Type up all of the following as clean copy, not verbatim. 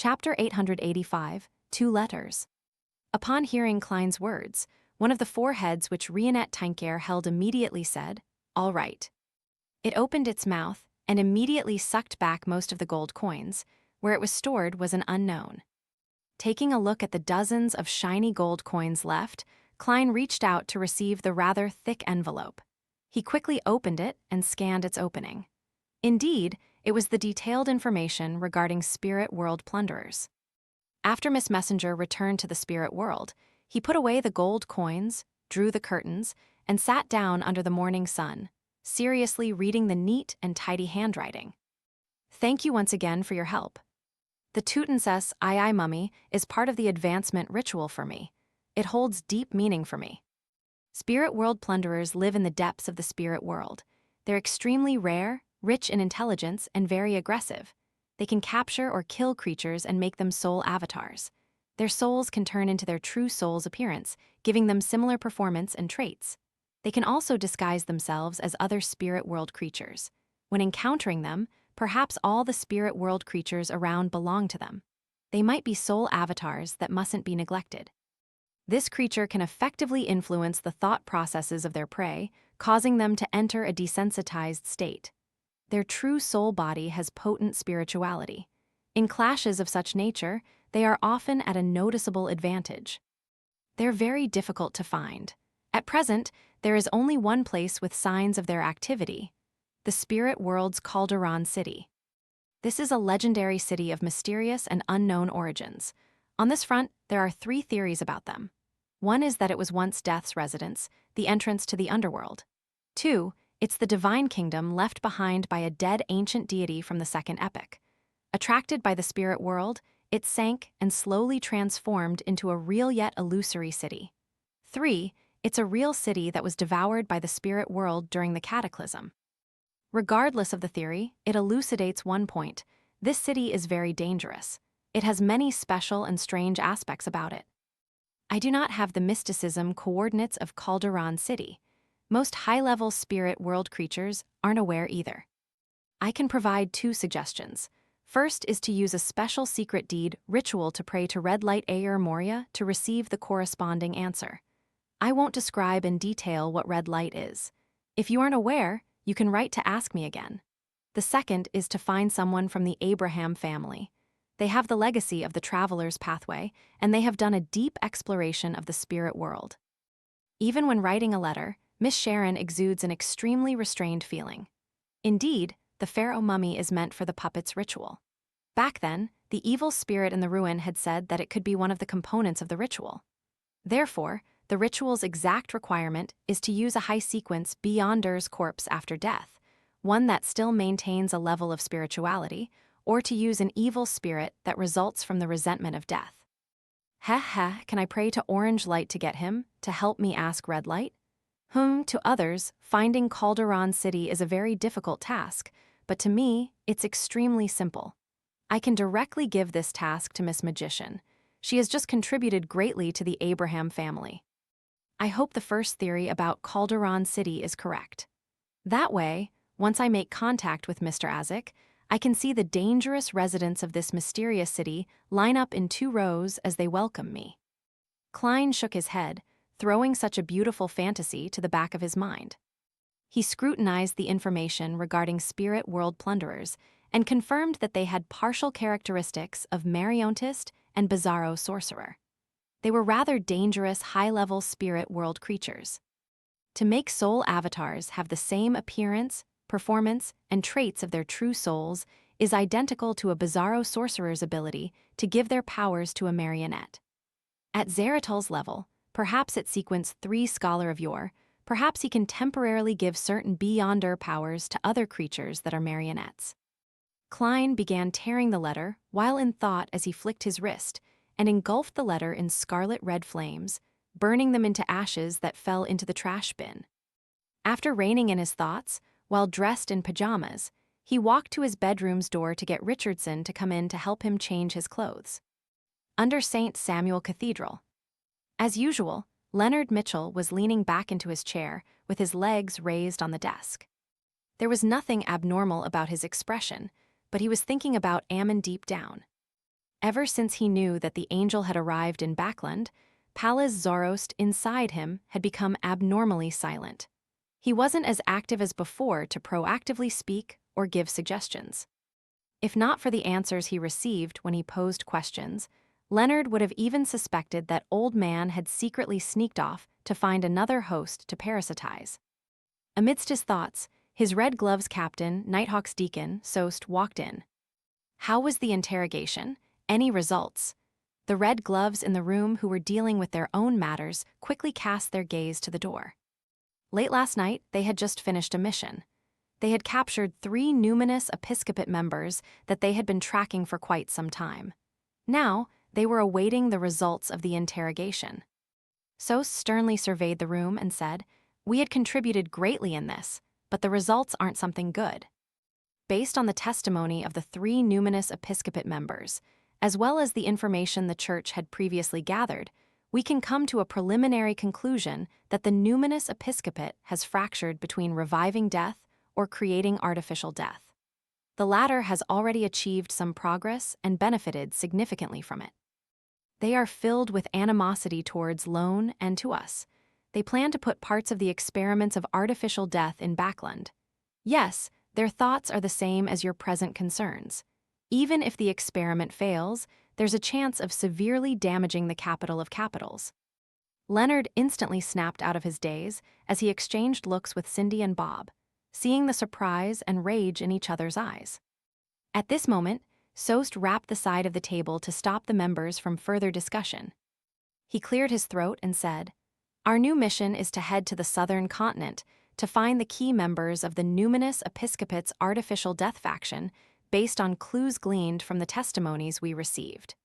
Chapter 885, Two Letters. Upon hearing Klein's words, one of the four heads which Rionette Tinker held immediately said, "All right." It opened its mouth and immediately sucked back most of the gold coins. Where it was stored was an unknown. Taking a look at the dozens of shiny gold coins left, Klein reached out to receive the rather thick envelope. He quickly opened it and scanned its opening. Indeed, it was the detailed information regarding Spirit World plunderers. After Miss Messenger returned to the Spirit World, he put away the gold coins, drew the curtains, and sat down under the morning sun, seriously reading the neat and tidy handwriting. "Thank you once again for your help. The Tutenses Aye Mummy is part of the advancement ritual for me. It holds deep meaning for me. Spirit World plunderers live in the depths of the Spirit World. They're extremely rare, rich in intelligence, and very aggressive. They can capture or kill creatures and make them soul avatars. Their souls can turn into their true soul's appearance, giving them similar performance and traits. They can also disguise themselves as other Spirit World creatures. When encountering them, perhaps all the Spirit World creatures around belong to them. They might be soul avatars that mustn't be neglected. This creature can effectively influence the thought processes of their prey, causing them to enter a desensitized state. Their true soul body has potent spirituality. In clashes of such nature, they are often at a noticeable advantage. They're very difficult to find. At present, there is only one place with signs of their activity: the Spirit World's Calderon City. This is a legendary city of mysterious and unknown origins. On this front, there are three theories about them. One is that it was once Death's residence, the entrance to the underworld. Two, it's the divine kingdom left behind by a dead ancient deity from the second epoch. Attracted by the Spirit World, it sank and slowly transformed into a real yet illusory city. Three, it's a real city that was devoured by the Spirit World during the Cataclysm. Regardless of the theory, it elucidates one point: this city is very dangerous. It has many special and strange aspects about it. I do not have the mysticism coordinates of Calderon City. Most high-level Spirit World creatures aren't aware either. I can provide two suggestions. First is to use a special secret deed ritual to pray to Red Light Ayer Moria to receive the corresponding answer. I won't describe in detail what red light is. If you aren't aware, you can write to ask me again. The second is to find someone from the Abraham family. They have the legacy of the Traveler's Pathway, and they have done a deep exploration of the Spirit World. Even when writing a letter, Miss Sharon exudes an extremely restrained feeling. Indeed, the pharaoh mummy is meant for the puppet's ritual. Back then, the evil spirit in the ruin had said that it could be one of the components of the ritual. Therefore, the ritual's exact requirement is to use a high sequence Beyonder's corpse after death, one that still maintains a level of spirituality, or to use an evil spirit that results from the resentment of death. Can I pray to Orange Light to get him to help me ask Red Light? To others, finding Calderon City is a very difficult task, but to me, it's extremely simple. I can directly give this task to Miss Magician. She has just contributed greatly to the Abraham family. I hope the first theory about Calderon City is correct. That way, once I make contact with Mr. Azik, I can see the dangerous residents of this mysterious city line up in two rows as they welcome me. Klein shook his head, throwing such a beautiful fantasy to the back of his mind. He scrutinized the information regarding Spirit World plunderers and confirmed that they had partial characteristics of Mariontist and Bizarro sorcerer. They were rather dangerous high-level Spirit World creatures. To make soul avatars have the same appearance, performance, and traits of their true souls is identical to a Bizarro sorcerer's ability to give their powers to a marionette. At Zeratal's level, perhaps at sequence 3 Scholar of Yore, perhaps he can temporarily give certain Beyonder powers to other creatures that are marionettes. Klein began tearing the letter while in thought as he flicked his wrist and engulfed the letter in scarlet red flames, burning them into ashes that fell into the trash bin. After reining in his thoughts, while dressed in pajamas, he walked to his bedroom's door to get Richardson to come in to help him change his clothes. Under St. Samuel Cathedral. As usual, Leonard Mitchell was leaning back into his chair with his legs raised on the desk. There was nothing abnormal about his expression, but he was thinking about Ammon deep down. Ever since he knew that the angel had arrived in Backland, Pallas Zoroast inside him had become abnormally silent. He wasn't as active as before to proactively speak or give suggestions. If not for the answers he received when he posed questions, Leonard would have even suspected that Old Man had secretly sneaked off to find another host to parasitize. Amidst his thoughts, his Red Gloves captain, Nighthawk's deacon, Sost, walked in. How was the interrogation? Any results? The Red Gloves in the room, who were dealing with their own matters, quickly cast their gaze to the door. Late last night, they had just finished a mission. They had captured 3 numinous episcopate members that they had been tracking for quite some time. Now, they were awaiting the results of the interrogation. Sost sternly surveyed the room and said, "We had contributed greatly in this, but the results aren't something good. Based on the testimony of the 3 numinous episcopate members, as well as the information the Church had previously gathered, we can come to a preliminary conclusion that the numinous episcopate has fractured between reviving death or creating artificial death. The latter has already achieved some progress and benefited significantly from it. They are filled with animosity towards Lone and to us. They plan to put parts of the experiments of artificial death in Backland. Yes, their thoughts are the same as your present concerns. Even if the experiment fails, there's a chance of severely damaging the capital of capitals." Leonard instantly snapped out of his daze as he exchanged looks with Cindy and Bob, seeing the surprise and rage in each other's eyes. At this moment, Sost rapped the side of the table to stop the members from further discussion. He cleared his throat and said, "Our new mission is to head to the southern continent to find the key members of the numinous episcopate's artificial death faction based on clues gleaned from the testimonies we received.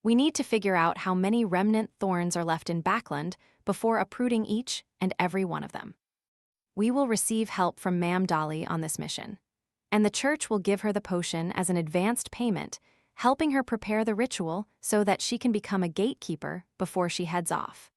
We need to figure out how many remnant thorns are left in Backland before uprooting each and every one of them. We will receive help from Ma'am Dolly on this mission, and the Church will give her the potion as an advanced payment, helping her prepare the ritual so that she can become a gatekeeper before she heads off.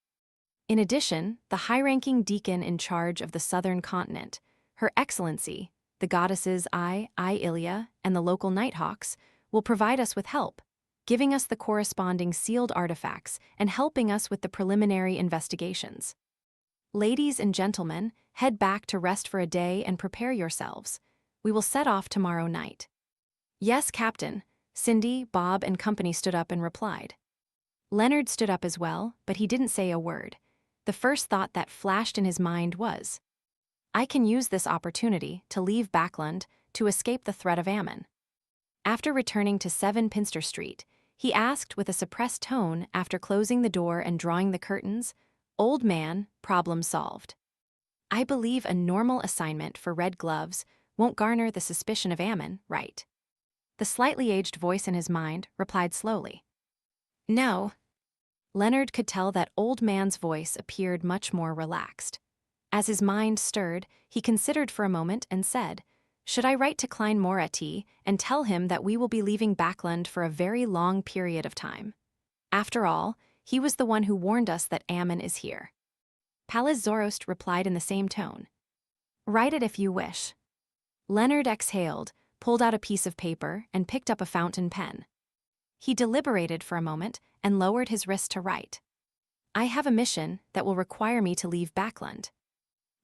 In addition, the high-ranking deacon in charge of the southern continent, Her Excellency, the goddesses Ilia, and the local Nighthawks, will provide us with help, giving us the corresponding sealed artifacts and helping us with the preliminary investigations. Ladies and gentlemen, head back to rest for a day and prepare yourselves. We will set off tomorrow night." "Yes, Captain." Cindy, Bob, and company stood up and replied. Leonard stood up as well, but he didn't say a word. The first thought that flashed in his mind was, "I can use this opportunity to leave Backland to escape the threat of Ammon." After returning to 7 Pinster Street, he asked with a suppressed tone after closing the door and drawing the curtains, "Old Man, problem solved. I believe a normal assignment for Red Gloves won't garner the suspicion of Ammon, right?" The slightly aged voice in his mind replied slowly, "No." Leonard could tell that Old Man's voice appeared much more relaxed. As his mind stirred, he considered for a moment and said, "Should I write to Klein Moretti and tell him that we will be leaving Backland for a very long period of time? After all, he was the one who warned us that Ammon is here." Pallas Zoroast replied in the same tone, "Write it if you wish." Leonard exhaled, pulled out a piece of paper, and picked up a fountain pen. He deliberated for a moment and lowered his wrist to write. "I have a mission that will require me to leave Backland."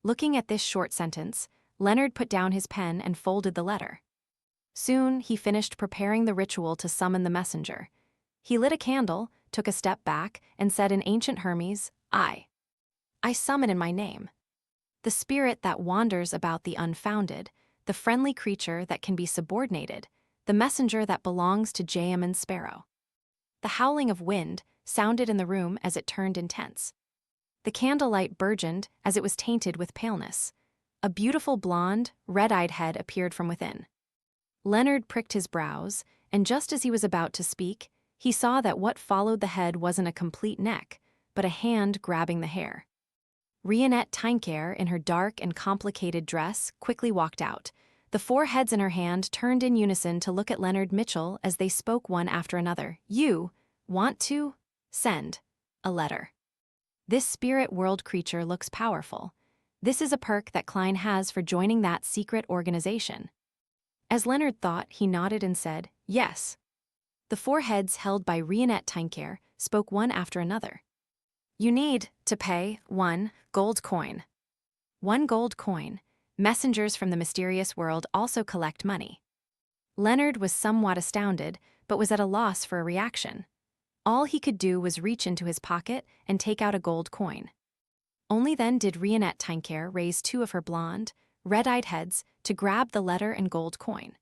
Looking at this short sentence, Leonard put down his pen and folded the letter. Soon, he finished preparing the ritual to summon the messenger. He lit a candle, took a step back, and said in ancient Hermes, I summon in my name. The spirit that wanders about the unfounded, the friendly creature that can be subordinated, the messenger that belongs to Jayaman Sparrow." The howling of wind sounded in the room as it turned intense. The candlelight burgeoned as it was tainted with paleness. A beautiful blonde, red-eyed head appeared from within. Leonard pricked his brows, and just as he was about to speak, he saw that what followed the head wasn't a complete neck, but a hand grabbing the hair. Rionette Tinker, in her dark and complicated dress, quickly walked out. The 4 heads in her hand turned in unison to look at Leonard Mitchell as they spoke one after another. "You want to send a letter. This spirit world creature looks powerful. This is a perk that Klein has for joining that secret organization." As Leonard thought, he nodded and said, "Yes." The four heads held by Rionette Tankare spoke one after another. You need to pay 1 gold coin. 1 gold coin. Messengers from the mysterious world also collect money. Leonard was somewhat astounded, but was at a loss for a reaction. All he could do was reach into his pocket and take out a gold coin. Only then did Rionette Tankare raise 2 of her blonde, red-eyed heads to grab the letter and gold coin.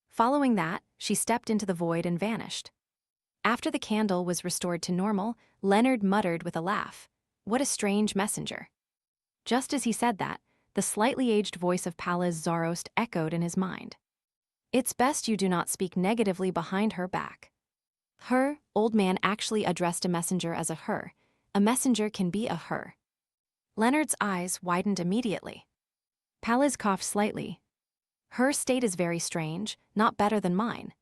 Following that, she stepped into the void and vanished. After the candle was restored to normal, Leonard muttered with a laugh, "What a strange messenger." Just as he said that, the slightly aged voice of Pallas Zarost echoed in his mind. It's best you do not speak negatively behind her back. Her, old man actually addressed a messenger as a her. A messenger can be a her. Leonard's eyes widened immediately. Pallas coughed slightly. Her state is very strange, not better than mine.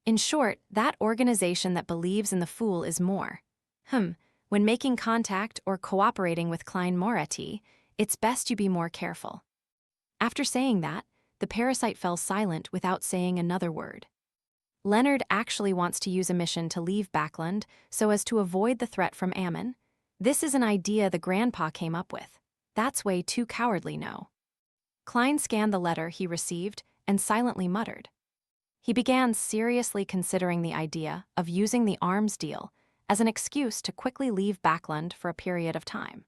In short, that organization that believes in the fool is more. When making contact or cooperating with Klein Moretti, it's best you be more careful. After saying that, the parasite fell silent without saying another word. Leonard actually wants to use a mission to leave Backland so as to avoid the threat from Ammon. This is an idea the grandpa came up with. That's way too cowardly, no. Klein scanned the letter he received and silently muttered. He began seriously considering the idea of using the arms deal as an excuse to quickly leave Backland for a period of time.